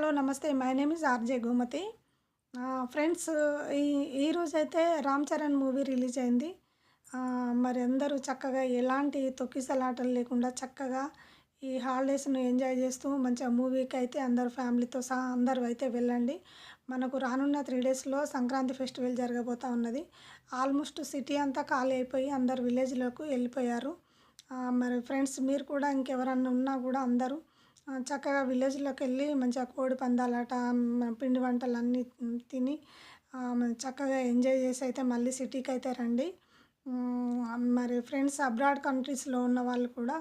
Hello నమస్తే. My name is RJ Gomathi. Friends, ఈ ఈరోజైతే 'రామ్ చరణ్' మూవీ రిలీజ్ అయింది. మరి అందరూ చక్కగా ఎలాంటి తొక్కిసలాటలు లేకుండా చక్కగా ఈ హాలిడేస్‌ని ఎంజాయ్ చేస్తూ మంచిగా మూవీకైతే అందరూ ఫ్యామిలీతో సహా అందరూ అయితే వెళ్ళండి. మనకు రానున్న 3 డేస్‌లో సంక్రాంతి ఫెస్టివల్ జరగబోతా ఉన్నది. ఆల్మోస్ట్ సిటీ అంతా ఖాళీ అయిపోయి అందరూ విలేజ్‌లోకి వెళ్ళిపోయారు. మరి ఫ్రెండ్స్, మీరు కూడా ఇంకెవరన్నా ఉన్నా కూడా అందరూ చక్కగా విలేజ్‌లోకెళ్ళి మంచిగా కోడి పందాలాట, పిండి వంటలన్నీ తిని చక్కగా ఎంజాయ్ చేసి అయితే మళ్ళీ సిటీకైతే రండి. మరి ఫ్రెండ్స్, అబ్రాడ్ కంట్రీస్‌లో ఉన్న వాళ్ళు కూడా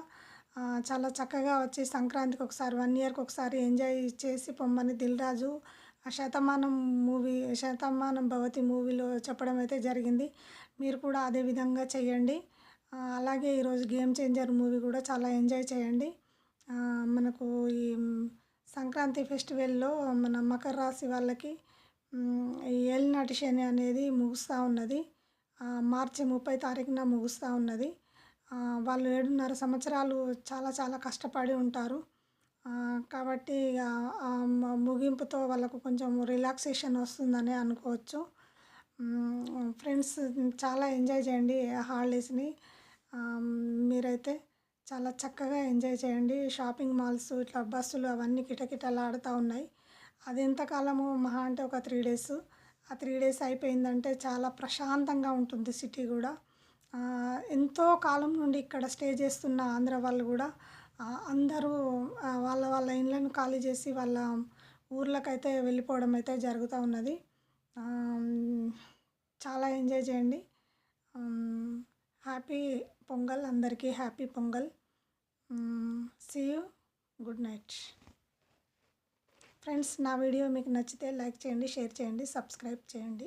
చాలా చక్కగా వచ్చి సంక్రాంతికి ఒకసారి, 1 ఇయర్‌కి ఒకసారి ఎంజాయ్ చేసి పొమ్మని 'దిల్ రాజు' ఆ 'శతమానం భవతి' మూవీలో చెప్పడం అయితే జరిగింది. మీరు కూడా అదే విధంగా చేయండి. అలాగే ఈరోజు 'గేమ్ చేంజర్' మూవీ కూడా చాలా ఎంజాయ్ చేయండి. మనకు ఈ సంక్రాంతి ఫెస్టివల్‌లో మన మకర రాశి వాళ్ళకి ఈ ఏలినాటి శని అనేది ముగుస్తా ఉన్నది. మార్చి 30 తారీఖున ముగుస్తా ఉన్నది. వాళ్ళు 7.5 సంవత్సరాలు చాలా చాలా కష్టపడి ఉంటారు. కాబట్టి ముగింపుతో వాళ్ళకు కొంచెం రిలాక్సేషన్ వస్తుందనే అనుకోవచ్చు. ఫ్రెండ్స్, చాలా ఎంజాయ్ చేయండి హాలిడేస్‌ని. మీరైతే చాలా చక్కగా ఎంజాయ్ చేయండి. షాపింగ్ మాల్స్, ఇట్లా బస్సులు అవన్నీ కిటకిటలాడుతా ఉన్నాయి. అది ఎంతకాలము మహా అంటే ఒక 3 డేస్. ఆ 3 డేస్ అయిపోయిందంటే చాలా ప్రశాంతంగా ఉంటుంది సిటీ గూడా. ఎంతో కాలం నుండి ఇక్కడ స్టే చేస్తున్న ఆంధ్ర వాళ్ళు గూడా అందరూ వాళ్ళ వాళ్ళ ఇళ్ళను ఖాళీ చేసి వాళ్ళ ఊర్లకైతే వెళ్ళిపోవడం అయితే జరుగుతా ఉన్నది. ఆహ్, చాలా ఎంజాయ్ చేయండి. హ్యాపీ పొంగల్, అందరికీ happy Pongal. See you. Good night. Friends, నా వీడియో మీకు నచ్చితే లైక్ చేయండి, షేర్ చేయండి, సబ్స్క్రైబ్ చేయండి.